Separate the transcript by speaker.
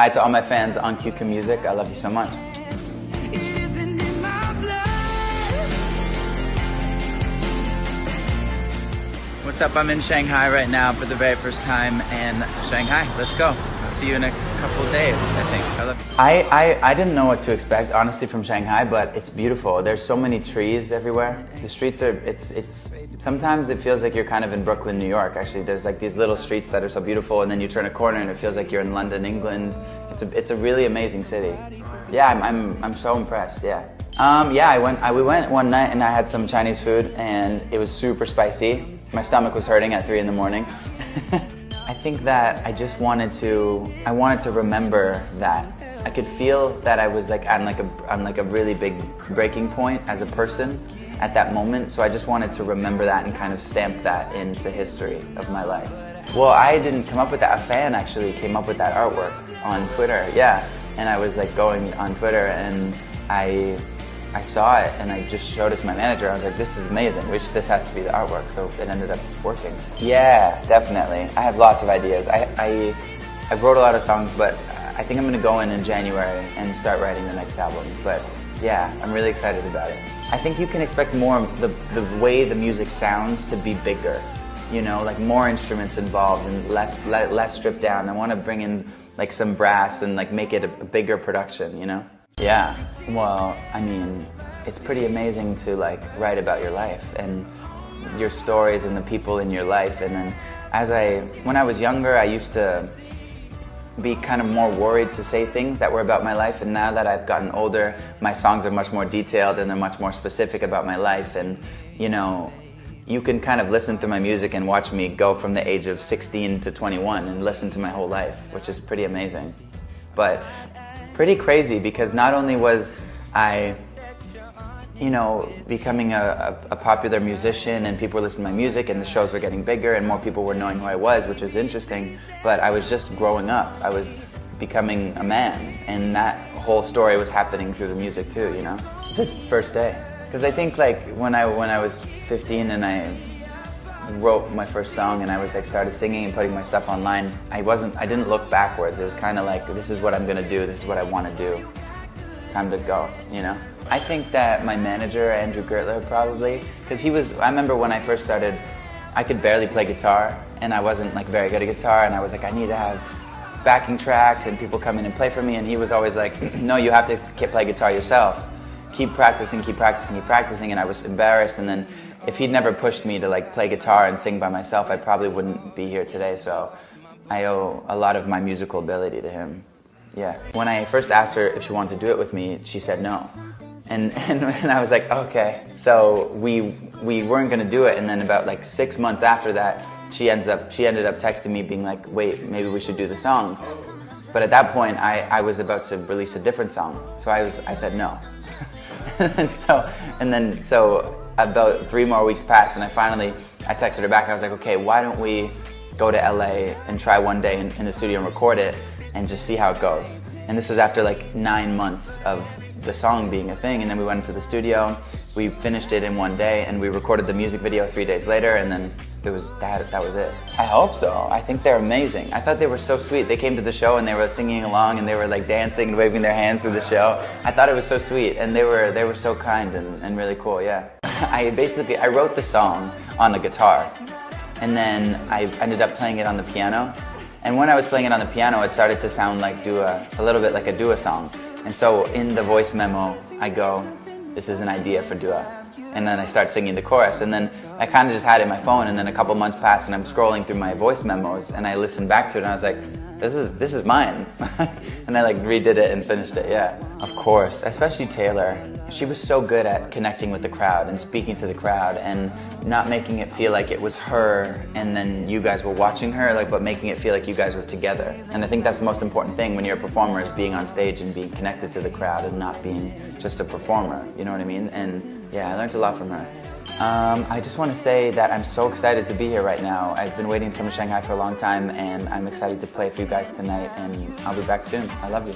Speaker 1: Hi to all my fans on QQ Music. I love you so much. What's up? I'm in Shanghai right now for the very first time in Shanghai. Let's go. I'll see you in a couple of days, I think. I love you. I didn't know what to expect, honestly, from Shanghai, but it's beautiful. There's so many trees everywhere. The streets are, sometimes it feels like you're kind of in Brooklyn, New York, actually. There's like these little streets that are so beautiful, and then you turn a corner and it feels like you're in London, England. It's a really amazing city. Yeah, I'm so impressed, yeah. Yeah, we went one night and I had some Chinese food and it was super spicy. My stomach was hurting at 3 in the morning. I think that I just wanted to remember that. I could feel that I was like on a really big breaking point as a person at that moment. So I just wanted to remember that and kind of stamp that into history of my life. Well, I didn't come up with that. A fan actually came up with that artwork on Twitter, yeah. And I was like going on Twitter and I saw it and I just showed it to my manager. I was like, this is amazing. This has to be the artwork. So it ended up working. Yeah, definitely. I have lots of ideas. I wrote a lot of songs, but I think I'm going to go in January and start writing the next album. But yeah, I'm really excited about it. I think you can expect more the way the music sounds to be bigger. You know, like more instruments involved and less stripped down. I want to bring in like some brass and like make it a bigger production, you know? Yeah, well, I mean, it's pretty amazing to like write about your life and your stories and the people in your life. And then when I was younger, I used to be kind of more worried to say things that were about my life. And now that I've gotten older, my songs are much more detailed and they're much more specific about my life. And, you know, you can kind of listen through my music and watch me go from the age of 16 to 21 and listen to my whole life, which is pretty amazing. But pretty crazy because not only was I, you know, becoming a popular musician and people were listening to my music and the shows were getting bigger and more people were knowing who I was, which was interesting, but I was just growing up. I was becoming a man and that whole story was happening through the music too, you know? The first day. Because I think like when I was 15 and I wrote my first song and I was like started singing and putting my stuff online, I didn't look backwards. It was kind of like, this is what I'm gonna do, this is what I want to do. Time to go, you know? I think that my manager, Andrew Gertler, probably, because I remember when I first started, I could barely play guitar and I wasn't like very good at guitar and I was like, I need to have backing tracks and people come in and play for me, and he was always like, no, you have to play guitar yourself. Keep practicing, keep practicing, keep practicing, and I was embarrassed. And then if he'd never pushed me to like play guitar and sing by myself, I probably wouldn't be here today. So I owe a lot of my musical ability to him. Yeah. When I first asked her if she wanted to do it with me, she said no. And I was like, okay. So we weren't gonna do it, and then about like 6 months after that, she ended up texting me being like, wait, maybe we should do the song. But at that point, I was about to release a different song. So I said no. So about 3 more weeks passed and I texted her back and I was like, okay, why don't we go to LA and try one day in the studio and record it and just see how it goes. And this was after like 9 months of the song being a thing, and then we went into the studio, we finished it in one day and we recorded the music video 3 days later, and then it was that was it. I hope so. I think they're amazing. I thought they were so sweet. They came to the show and they were singing along and they were like dancing and waving their hands through the show. I thought it was so sweet, and they were so kind and really cool, yeah. I wrote the song on the guitar and then I ended up playing it on the piano. And when I was playing it on the piano, it started to sound like a little bit like a Dua song. And so in the voice memo, I go, this is an idea for Dua. And then I start singing the chorus, and then I kind of just had it in my phone, and then a couple months passed and I'm scrolling through my voice memos and I listened back to it and I was like, this is mine. And I like redid it and finished it, yeah. Of course, especially Taylor. She was so good at connecting with the crowd and speaking to the crowd and not making it feel like it was her and then you guys were watching her, but making it feel like you guys were together. And I think that's the most important thing when you're a performer, is being on stage and being connected to the crowd and not being just a performer, you know what I mean? And yeah, I learned a lot from her. I just want to say that I'm so excited to be here right now. I've been waiting to come to Shanghai for a long time and I'm excited to play for you guys tonight, and I'll be back soon. I love you.